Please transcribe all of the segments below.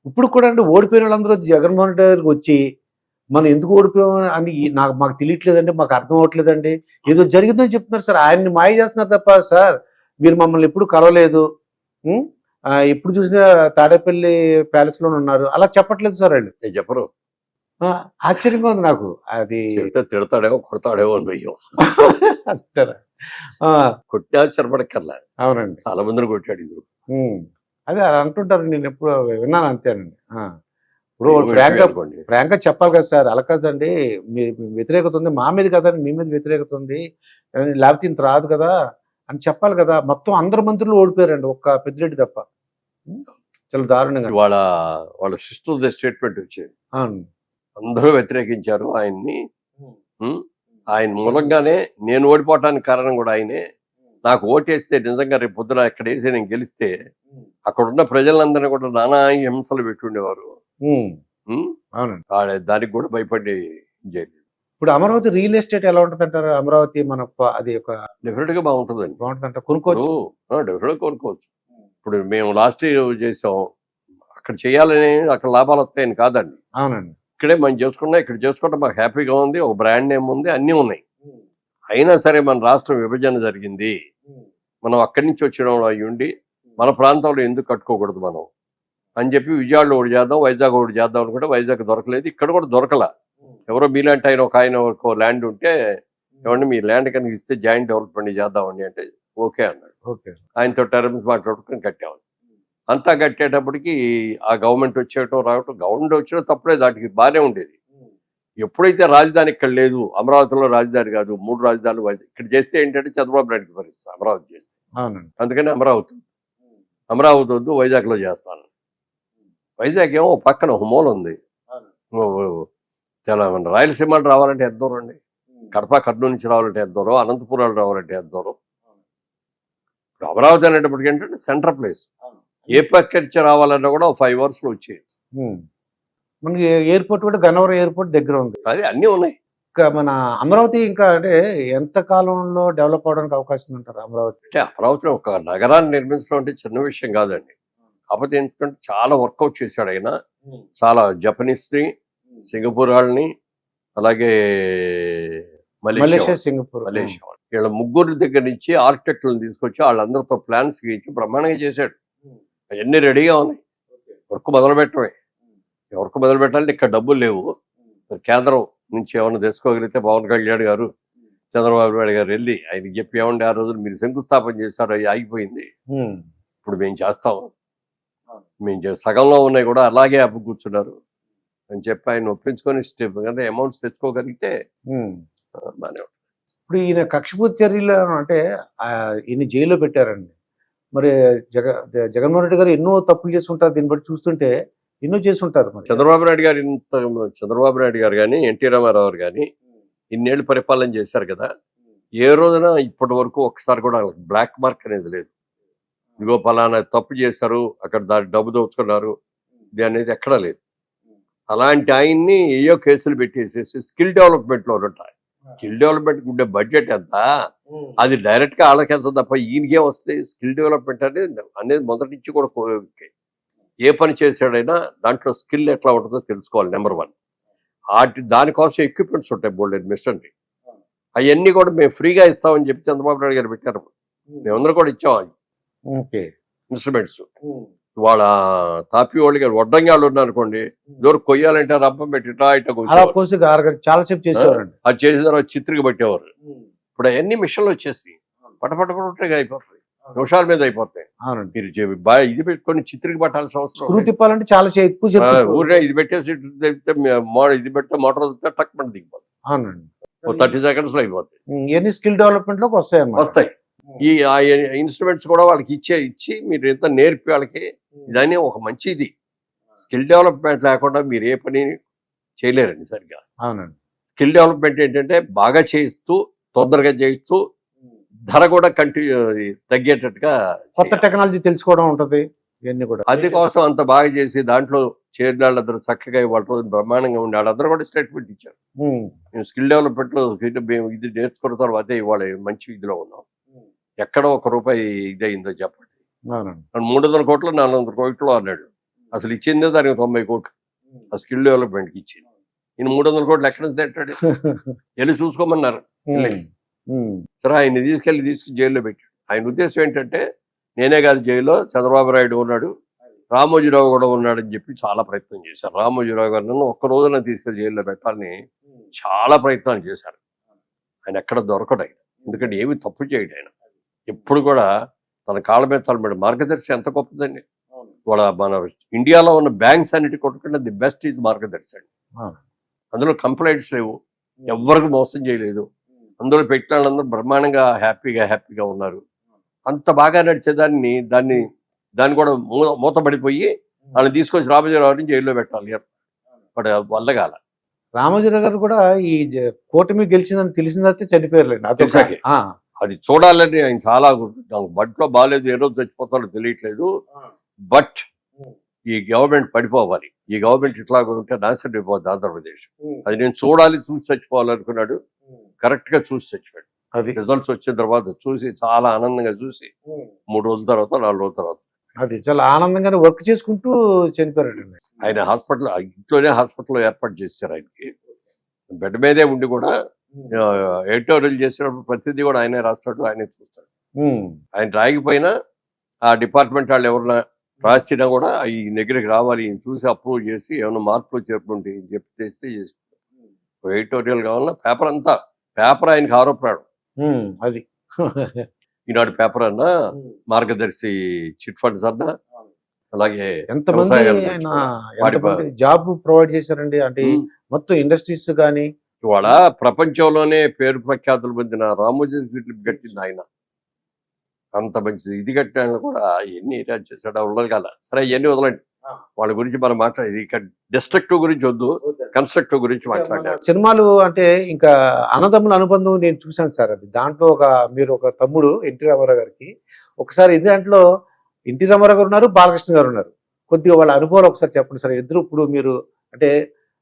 ఇప్పుడు కూడా అంటే ఓడిపోయిన వాళ్ళందరూ జగన్మోహన్ రెడ్డి గారికి వచ్చి మనం ఎందుకు ఓడిపోయాం అని మాకు తెలియట్లేదండి, మాకు అర్థం అవ్వట్లేదండి, ఏదో జరిగిందని చెప్తున్నారు సార్. ఆయన్ని మాయ చేస్తున్నారు తప్ప సార్ మీరు మమ్మల్ని ఎప్పుడు కలవలేదు, ఎప్పుడు చూసినా తాడేపల్లి ప్యాలెస్ లోనే ఉన్నారు అలా చెప్పట్లేదు సార్ వాళ్ళు. చెప్పరు. ఆశ్చర్యంగా ఉంది నాకు. అది చెప్తే తిడతాడేమో కొడతాడేమో అని భయం. అంటారా? కొట్టి ఆశ్చర్యపడక్కర్లా. అవునండి, చాలా మందిని కొట్టాడు ఇది. అదే అలా అంటుంటారు, నేను ఎప్పుడు విన్నాను అంతేనండి. ఇప్పుడు ఫ్రాంక్ గా చెప్పాలి కదా సార్, అలా కదండి, మీ వ్యతిరేకత ఉంది మా మీద కదండి, మీ మీద వ్యతిరేకత ఉంది, లేకపోతే ఇంత రాదు కదా అని చెప్పాలి కదా. మొత్తం అందరు మంత్రులు ఓడిపోయారండి, ఒక్క పెద్దిరెడ్డి తప్ప. చాలా దారుణంగా వాళ్ళ సిస్టర్ స్టేట్మెంట్ వచ్చేది. అందరూ వ్యతిరేకించారు ఆయన్ని. ఆయన మూలంగానే నేను ఓడిపోవటానికి కారణం కూడా ఆయనే. నాకు ఓటేస్తే నిజంగా రేపు పొద్దున ఇక్కడ వేసి నేను గెలిస్తే అక్కడ ఉన్న ప్రజలందరినీ కూడా నానా హింసలు పెట్టుండేవారు. దానికి కూడా భయపడి చేయలేదు. ఇప్పుడు అమరావతి రియల్ ఎస్టేట్ ఎలా ఉంటుంది అంటారు? అమరావతి మన అది ఒక డెఫినెట్ గా బాగుంటుందండి. బాగుంటుంది అంట, కొనుక్కోవచ్చు. డెఫినెట్ గా కొనుక్కోవచ్చు. ఇప్పుడు మేము లాస్ట్ ఇయర్ చేసాం, అక్కడ చేయాలని అక్కడ లాభాలు వస్తాయని కాదండి. అవునండి, ఇక్కడే మనం చేసుకున్నా, ఇక్కడ చేసుకుంటే మాకు హ్యాపీగా ఉంది, ఒక బ్రాండ్ నేమ్ ఉంది, అన్నీ ఉన్నాయి. అయినా సరే మన రాష్ట్రం విభజన జరిగింది, మనం అక్కడి నుంచి వచ్చిన అయ్యి ఉండి మన ప్రాంతంలో ఎందుకు కట్టుకోకూడదు మనం అని చెప్పి విజయవాడలో ఒకటి చేద్దాం, వైజాగ్ ఒకటి చేద్దాం అనుకుంటే వైజాగ్ దొరకలేదు, ఇక్కడ కూడా దొరకలా. ఎవరో మీలాంటి ఆయన ఒక ల్యాండ్ ఉంటే ఏమంటే మీ ల్యాండ్ కనుక ఇస్తే జాయింట్ డెవలప్మెంట్ చేద్దామండి అంటే ఓకే అన్నాడు. ఆయనతో టర్మ్స్ మాట్లాడుకుని కట్టామని. అంతా కట్టేటప్పటికి ఆ గవర్నమెంట్ వచ్చేయటం రావటం, గవర్నమెంట్ వచ్చిన తప్పుడే, దానికి బాగానే ఉండేది. ఎప్పుడైతే రాజధాని ఇక్కడ లేదు, అమరావతిలో రాజధాని కాదు, 3 రాజధానులు ఇక్కడ చేస్తే ఏంటంటే చంద్రబాబు నాయుడుకి పరిస్థితి అమరావతి చేస్తే. అందుకని అమరావతి వద్దు, వైజాగ్లో చేస్తాను. వైజాగ్ ఏమో పక్కన హుమోలు ఉంది, చాలా రాయలసీమలు రావాలంటే ఎంత దూరం అండి, కడప కర్నూలు నుంచి రావాలంటే ఎంత దూరం, అనంతపురాలు రావాలంటే ఎంత దూరం. ఇప్పుడు అమరావతి అనేటప్పటికి ఏంటంటే సెంటర్ ప్లేస్, ఏ పక్కరించి రావాలన్నా కూడా 5 hours లో వచ్చేయచ్చు. మనకి ఎయిర్పోర్ట్ కూడా గన్నవరం ఎయిర్పోర్ట్ దగ్గర ఉంది, అది అన్నీ ఉన్నాయి. ఇంకా మన అమరావతి ఇంకా అంటే ఎంత కాలంలో డెవలప్ అవడానికి అవకాశం ఉంటారు? అమరావతి అంటే అమరావతిలో ఒక నగరాన్ని నిర్మించడం అంటే చిన్న విషయం కాదండి. కాకపోతే ఎందుకంటే చాలా వర్కౌట్ చేశాడు ఆయన. చాలా జపనీస్, సింగపూర్ వాళ్ళని, అలాగే మలేషియా, సింగపూర్, మలేషియా వీళ్ళ ముగ్గురు దగ్గర నుంచి ఆర్కిటెక్టులను తీసుకొచ్చి వాళ్ళందరితో ప్లాన్స్ గీయించి బ్రహ్మాండంగా చేశాడు. అవన్నీ రెడీగా ఉన్నాయి, వర్క్ మొదలు పెట్టడమే. వర్క్ మొదలు పెట్టాలంటే ఇక్కడ డబ్బులు లేవు, కేంద్రం నుంచి ఏమన్నా తెచ్చుకోగలిగితే పవన్ కళ్యాణ్ గారు, చంద్రబాబు నాయుడు గారు వెళ్ళి ఆయనకి చెప్పి ఏమండి ఆ రోజులు మీరు శంకుస్థాపన చేశారు, అవి ఆగిపోయింది, ఇప్పుడు మేము చేస్తాం, మేము సగంలో ఉన్నాయి కూడా అలాగే అప్పు కూర్చున్నారు అని చెప్పి ఆయన ఒప్పించుకొని స్టెప్ అంటే అమౌంట్స్ తెచ్చుకోగలిగితే బాగానే ఉంటుంది. ఇప్పుడు ఈయన కక్షపూర్తి చర్యలు అంటే ఈయన జైల్లో పెట్టారండి. మరి జగన్మోహన్ రెడ్డి గారు ఎన్నో తప్పులు చేసి ఉంటారు, దీన్ని బట్టి చూస్తుంటే ఎన్నో చేసి ఉంటారు. చంద్రబాబు నాయుడు గారు కానీ, ఎన్టీ రామారావు గారు కానీ ఇన్నేళ్ళు పరిపాలన చేశారు కదా, ఏ రోజున ఇప్పటి వరకు ఒకసారి కూడా బ్లాక్ మార్క్ అనేది లేదు. ఇదిగో పలానా తప్పు చేశారు, అక్కడ దాని డబ్బు దోచుకున్నారు, ఇది అనేది ఎక్కడా లేదు. అలాంటి ఆయన్ని ఏయో కేసులు పెట్టేసేసి స్కిల్ డెవలప్మెంట్లో ఉంటాయి. స్కిల్ డెవలప్మెంట్ ఉండే బడ్జెట్ ఎంత, అది డైరెక్ట్ గా వాళ్ళకి వెళ్తుంది తప్ప ఈయనకే వస్తుంది. స్కిల్ డెవలప్మెంట్ అనేది మొదటి నుంచి కూడా ఏ పని చేశాడైనా దాంట్లో స్కిల్ ఎట్లా ఉంటుందో తెలుసుకోవాలి, నెంబర్ 1. దానికోసం ఎక్విప్మెంట్స్ ఉంటాయి, బోల్డ్ మిషనరీ, అవన్నీ కూడా మేము ఫ్రీగా ఇస్తామని చెప్పి చంద్రబాబు నాయుడు గారు పెట్టారు. మేమందరూ కూడా ఇచ్చాం ఇన్స్ట్రుమెంట్స్. వాళ్ళ తాపి వాళ్ళు గారు వడ్డంగి వాళ్ళు ఉన్నారనుకోండి, దూరం కొయ్యాలంటే రబ్బం పెట్టి చాలా సేపు చేసేవారు, అది చేసిన తర్వాత చిత్రికి పెట్టేవారు. ఇప్పుడు అవన్నీ మిషన్లు వచ్చేసి పటపటగా అయిపోతాయి, నిమిషాల మీద అయిపోతాయి. మీరు ఇది పెట్టుకొని చిత్రికి పట్టాల్సిన అవసరం తిప్పాలంటే చాలా ఎక్కువ ఊరే ఇది పెట్టేసి ఇది పెడితే మోటార్ టక్ పని దిగిపోతుంది, 30 seconds లో అయిపోతాయి. ఎన్ని స్కిల్ డెవలప్మెంట్ లోకి వస్తాయి. ఈ ఇన్స్ట్రుమెంట్స్ కూడా వాళ్ళకి ఇచ్చి మీరు ఎంత నేర్పి వాళ్ళకి ఇదని ఒక మంచి ఇది. స్కిల్ డెవలప్మెంట్ లేకుండా మీరు ఏ పని చేయలేరండి సరిగ్గా. స్కిల్ డెవలప్మెంట్ ఏంటంటే బాగా చేయిస్తూ, తొందరగా చేయిస్తూ, ధర కూడా తగ్గేటట్టుగా కొత్త టెక్నాలజీ తెలుసుకోవడం ఉంటుంది. ఇవన్నీ కూడా అది కోసం అంత బాగా చేసి దాంట్లో చేరిన వాళ్ళందరూ చక్కగా వాళ్ళ బ్రహ్మాండంగా ఉండి వాళ్ళందరూ కూడా స్టేట్మెంట్ ఇచ్చారు. మేము స్కిల్ డెవలప్మెంట్ లో ఇది నేర్చుకున్న తర్వాత ఇవాళ మంచి ఇదిలో ఉన్నాం. ఎక్కడో ₹1 ఇదయిందో చెప్పండి. 300 కోట్లు 400 కోట్లు అన్నాడు, అసలు ఇచ్చిందే దానికి 90 కోట్లు ఆ స్కిల్ డెవలప్మెంట్కి ఇచ్చింది. ఈయన 300 కోట్లు ఎక్కడ నుంచి తింటాడు? వెళ్ళి చూసుకోమన్నారు. సరే ఆయన్ని తీసుకెళ్లి జైల్లో పెట్టాడు. ఆయన ఉద్దేశం ఏంటంటే నేనే కాదు జైల్లో చంద్రబాబు నాయుడు ఉన్నాడు, రామోజీరావు కూడా ఉన్నాడని చెప్పి చాలా ప్రయత్నం చేశారు. రామోజీరావు గారిని ఒక్క రోజున తీసుకెళ్లి జైల్లో పెట్టాలని చాలా ప్రయత్నాలు చేశారు. ఆయన ఎక్కడ దొరకడు ఆయన, ఎందుకంటే ఏమి తప్పు చేయడు ఆయన. ఎప్పుడు కూడా తన కాళ్ళ మీద తలబడి మార్గదర్శి ఎంత గొప్పదండి. వాళ్ళ మన ఇండియాలో ఉన్న బ్యాంక్స్ అన్నిటి కొట్టుకుంటే ది బెస్ట్ ఈజ్ మార్గదర్శి అండి. అందులో కంప్లైంట్స్ లేవు, ఎవరికి మోసం చేయలేదు, అందులో పెట్టిన వాళ్ళందరూ బ్రహ్మాండంగా హ్యాపీగా ఉన్నారు. అంత బాగా నడిచేదాన్ని దాన్ని కూడా మూతపడిపోయి వాళ్ళని తీసుకొచ్చి రామోజీరావుని జైల్లో పెట్టాలి. బట్ వల్ల కాల. రామోజీరావు గారు కూడా ఈ కూటమి గెలిచిందని తెలిసిందైతే చనిపోయారులేండి. తెలిసాకే. అది చూడాలని ఆయన చాలా బట్లో బాగాలేదు, ఏ రోజు చచ్చిపోతాడో తెలియట్లేదు. బట్ ఈ గవర్నమెంట్ పడిపోవాలి, ఈ గవర్నమెంట్ ఇట్లా ఉంటే నాశనం అయిపోద్ది ఆంధ్రప్రదేశ్. అది నేను చూడాలి, చూసి చచ్చిపోవాలనుకున్నాడు. కరెక్ట్ గా చూసి చచ్చిపోయాడు. అది రిజల్ట్స్ వచ్చిన తర్వాత చూసి చాలా ఆనందంగా చూసి 3 రోజుల తర్వాత 4 రోజుల తర్వాత అది చాలా ఆనందంగానే వర్క్ చేసుకుంటూ చనిపోయారండి. ఆయన ఇంట్లోనే హాస్పిటల్ ఏర్పాటు చేశారు. ఆయనకి బెడ్ మీదే ఉండి కూడా ఎడిటోరియల్ చేసినప్పుడు ప్రతిదీ కూడా ఆయనే రాస్తాడు, ఆయనే చూస్తాడు. ఆయన రాయకపోయినా ఆ డిపార్ట్మెంట్ వాళ్ళు ఎవరన్నా రాసినా కూడా ఈ దగ్గరికి రావాలి, ఈయన చూసి అప్రూవ్ చేసి ఏమైనా మార్పులు చేరుకుంటే చెప్పి తెస్తే చేసుకుంటారు. ఎడిటోరియల్ కావాలన్నా పేపర్ ఆయనకి ఆరోపణాడు. అది ఈనాడు పేపర్ అన్నా, మార్గదర్శి చిట్ ఫండ్స్ అన్నా, అలాగే ఎంతమంది జాబ్ ప్రొవైడ్ చేశారండి. అంటే మొత్తం ఇండస్ట్రీస్ కానీ ఇవాళ ప్రపంచంలోనే పేరు ప్రఖ్యాతులు పొందిన రామోజీ కట్టింది ఆయన. అంత మంచిది ఇది కట్టిన కూడా ఎన్ని చేశాడు ఉండగల. సరే ఇవన్నీ వదలండి, వాళ్ళ గురించి మనం మాట్లాడేది. ఇక డిస్ట్రక్టివ్ గురించి వద్దు, కన్స్ట్రక్టివ్ గురించి మాట్లాడారు. సినిమాలు అంటే ఇంకా అన్నదమ్ముల అనుబంధం నేను చూశాను సార్. అది దాంట్లో మీరు ఒక తమ్ముడు ఎన్టీ రామారావు గారికి, ఒకసారి దాంట్లో ఎన్టీ రామారావు గారు ఉన్నారు, బాలకృష్ణ గారు ఉన్నారు. కొద్దిగా వాళ్ళ అనుభవాలు ఒకసారి చెప్పండి సార్. ఇద్దరు ఇప్పుడు మీరు అంటే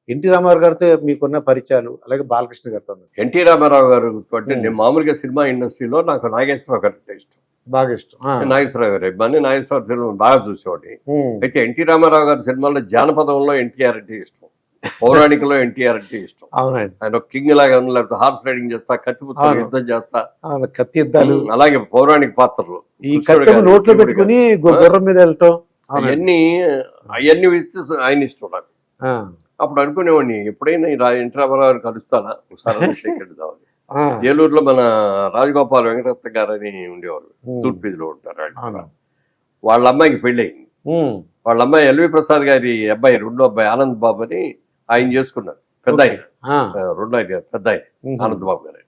ఎన్టీ రామారావు గారితో మీకున్న పరిచయాలు, అలాగే బాలకృష్ణ గారితో. ఎన్టీ రామారావు గారు అంటే నేను మామూలుగా సినిమా ఇండస్ట్రీలో నాకు నాగేశ్వరరావు గారు అంటే ఇష్టం, బాగా ఇష్టం. నాగేశ్వరరావు గారు ఇబ్బంది, నాగేశ్వరరావు సినిమా బాగా చూసేవాడి. అయితే ఎన్టీ రామారావు గారి సినిమాల్లో జానపదంలో ఎన్టీఆర్ అంటే ఇష్టం, పౌరాణికలో ఎన్టీఆర్ అంటే ఇష్టం. అవునండి. ఆయన ఒక కింగ్ లాగా లేకపోతే హార్స్ రైడింగ్ చేస్తా, కత్తిపుత్రులు యుద్ధం చేస్తా, కత్తి యుద్ధాలు, అలాగే పౌరాణిక పాత్రలు, ఈ కత్తి నోట్లో పెట్టుకుని గుర్రం మీద వెళ్ళటం, అవన్నీ ఆయన ఇష్టం నాకు. అప్పుడు అనుకునేవాడిని ఎప్పుడైనా ఎన్టీ రామారావు కలుస్తానా ఒకసారి అభిషేక్ వెళ్దామని. ఏలూరులో మన రాజగోపాల్ వెంకటరత్న గారు అని ఉండేవారు, తూర్పులో ఉంటారు. వాళ్ళ అమ్మాయికి పెళ్లి అయింది. వాళ్ళ అమ్మాయి ఎల్వి ప్రసాద్ గారి అబ్బాయి, రెండో అబ్బాయి ఆనంద్ బాబు అని ఆయన చేసుకున్నారు. పెద్ద ఆయన, రెండో ఆయన పెద్ద ఆయన ఆనంద్ బాబు గారు.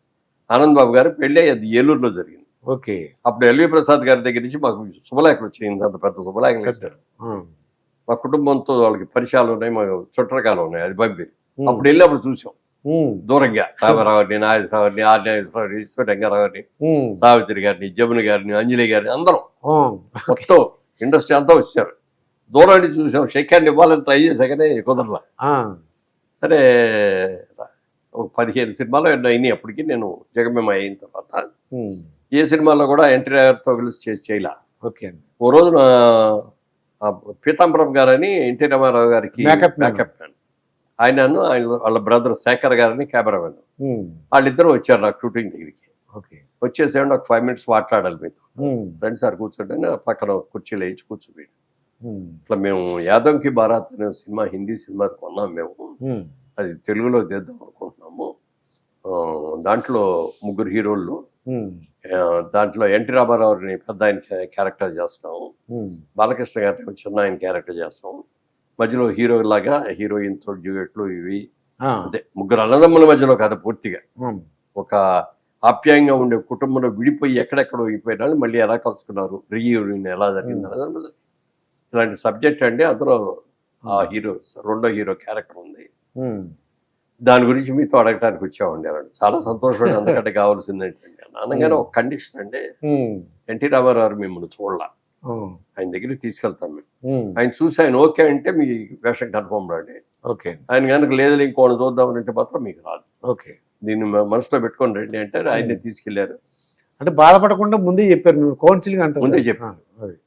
ఆనంద్ బాబు గారు పెళ్లి అది ఏలూరులో జరిగింది. అప్పుడు ఎల్వి ప్రసాద్ గారి దగ్గర నుంచి మాకు శుభలేఖలు వచ్చింది. అంత పెద్ద శుభలేఖలు ఇస్తారు. మా కుటుంబంతో వాళ్ళకి పరిచయాలు ఉన్నాయి, మా చుట్టరకాలు ఉన్నాయి. అది పంపి అప్పుడు వెళ్ళినప్పుడు చూసాం దూరంగా రామారావుని, నాగేశ్వరరావుని, ఆర్యనాగేశ్వరరావుని, ఈశ్వర రంగారావుని, సావిత్రి గారిని, జమున గారిని, అంజలి గారిని, అందరం మొత్తం ఇండస్ట్రీ అంతా వచ్చారు. దూరం నుంచి చూసాం. షేక్ హ్యాండ్ ఇవ్వాలని ట్రై చేశా కానీ కుదరలా. సరే 15 సినిమాలు ఎన్నో అయినాయి అప్పటికి. నేను జగమేమ అయిన తర్వాత ఏ సినిమాలో కూడా ఎన్టీఆర్తో కలిసి చేయలే. ఓ రోజున పీతాంబరం గారని ఎన్టీ రామారావు గారికి మేకప్ మ్యాన్, ఆయన వాళ్ళ బ్రదర్ శేఖర్ గారని కెమెరామెన్, వాళ్ళిద్దరూ వచ్చారు నాకు షూటింగ్ దగ్గరికి. వచ్చేసేయండి ఒక 5 minutes మాట్లాడాలి మీతో, ఫ్రెండ్స్ సార్ కూర్చోండి, పక్కన కుర్చీలో వేయించి కూర్చోబెట్టి. ఇట్లా మేము యాదవ్కి బారాత్ అనే సినిమా హిందీ సినిమా కొన్నాం మేము, అది తెలుగులో తీద్దాం అనుకుంటున్నాము. దాంట్లో 3 హీరోళ్ళు, దాంట్లో ఎన్టీ రామారావుని పెద్ద ఆయన క్యారెక్టర్ చేస్తాము, బాలకృష్ణ గారిని చిన్న ఆయన క్యారెక్టర్ చేస్తాము, మధ్యలో హీరో లాగా హీరోయిన్ తో డ్యూయెట్లు ఇవి. అదే 3 అన్నదమ్ముల మధ్యలో కథ పూర్తిగా ఒక ఆప్యాయంగా ఉండే కుటుంబంలో విడిపోయి ఎక్కడెక్కడో అయిపోయినా మళ్ళీ ఎలా కలుసుకున్నారు, రీయూనియన్ ఎలా జరిగింది అన్నది ఇలాంటి సబ్జెక్ట్ అండి. అందులో ఆ రెండో హీరో క్యారెక్టర్ ఉంది. దాని గురించి మీతో అడగటానికి వచ్చామండి అన్నాడు. చాలా సంతోషపడి అందుకంటే కావాల్సింది ఏంటంటే అనగానే ఒక కండిషన్ అంటే ఎన్టీ రామారావు మిమ్మల్ని చూడాల, ఆయన దగ్గరికి తీసుకెళ్తాం మేము, ఆయన చూసి ఆయన ఓకే అంటే మీ వేషం కన్ఫర్మ్ రండి, ఆయన కనుక లేదు ఇంకోటి చూద్దామని అంటే మాత్రం మీకు రాదు, దీన్ని మనసులో పెట్టుకొని రండి అంటే ఆయన్ని తీసుకెళ్లారు. అంటే బాధపడకుండా ముందే చెప్పారు, కౌన్సిలింగ్ అంటే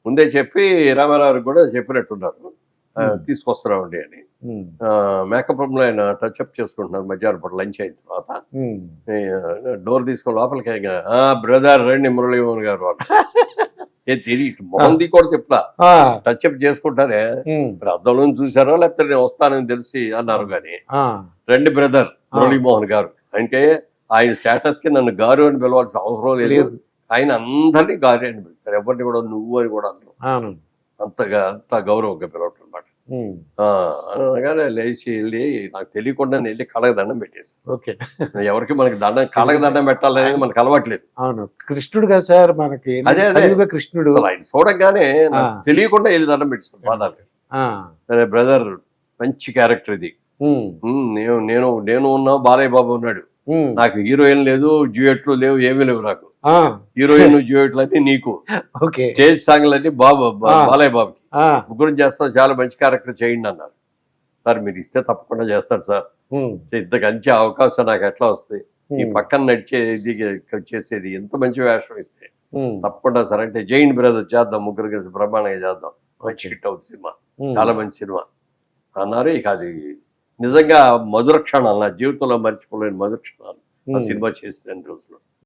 ముందే చెప్పి రామారావు కూడా చెప్పినట్టున్నారు. తీసుకొస్తున్నామండి అని. మేకప్ రూమ్ లో ఆయన టచ్ అప్ చేసుకుంటున్నారు మధ్యాహ్నం పూట లంచ్ అయిన తర్వాత. డోర్ తీసుకొని లోపలికి బ్రదర్ రండి మురళీమోహన్ గారు వాళ్ళు తిరిగి మొహంది కూడా చెప్పలా టచ్ అప్ చేసుకుంటారే మరి అద్దంలో చూసారో లేకపోతే నేను వస్తానని తెలిసి అన్నారు కానీ రండి బ్రదర్ మురళీమోహన్ గారు అంటే ఆయన స్టేటస్ కి నన్ను గారు అని పిలవాల్సిన అవసరం లేదు. ఆయన అందరినీ గారు అని పిలుస్తారు, ఎవరిని కూడా నువ్వు అని కూడా అందరూ అంత గౌరవంగా పిలవటం అనమాట. అనగానే లేచి వెళ్ళి నాకు తెలియకుండా వెళ్ళి కళ్ళకి దండం పెట్టేశాను. ఓకే, ఎవరికి మనకి కళ్ళకి దండం పెట్టాలనేది మనకు అలవాట్లేదు. అవును, కృష్ణుడు కదా సార్ మనకి. అదే కృష్ణుడు ఆయన చూడగానే తెలియకుండా వెళ్ళి దండం పెట్టేస్తాను పాదాలు. సరే బ్రదర్ మంచి క్యారెక్టర్ ఇది, నేను ఉన్నా బాలయ్య బాబు ఉన్నాడు, నాకు హీరోయిన్ లేదు డ్యూయెట్లు లేవు ఏమీ లేవు, నాకు హీరోయిన్ డ్యూయెట్లు అన్ని నీకు, స్టేజ్ సాంగ్లు అన్ని బాలయ్య బాబుకి, ముగ్గురు చేస్తాం, చాలా మంచి క్యారెక్టర్ చేయండి అన్నారు. సార్ మీరు ఇస్తే తప్పకుండా చేస్తాను సార్, ఇంత మంచి అవకాశం నాకు ఎట్లా వస్తుంది, ఈ పక్కన నడిచేది చేసేది ఎంత మంచి వేషం ఇస్తే తప్పకుండా సార్ అంటే జైన్ బ్రదర్ చేద్దాం, ముగ్గురు కలిసి బ్రహ్మాండంగా చేద్దాం, మంచి హిట్ అవుతుంది సినిమా, చాలా మంచి సినిమా అన్నారు. ఇక అది నిజంగా మధుర క్షణాలు, నా జీవితంలో మర్చిపోలేని మధుర క్షణాలు ఆ సినిమా చేసిన రోజులు.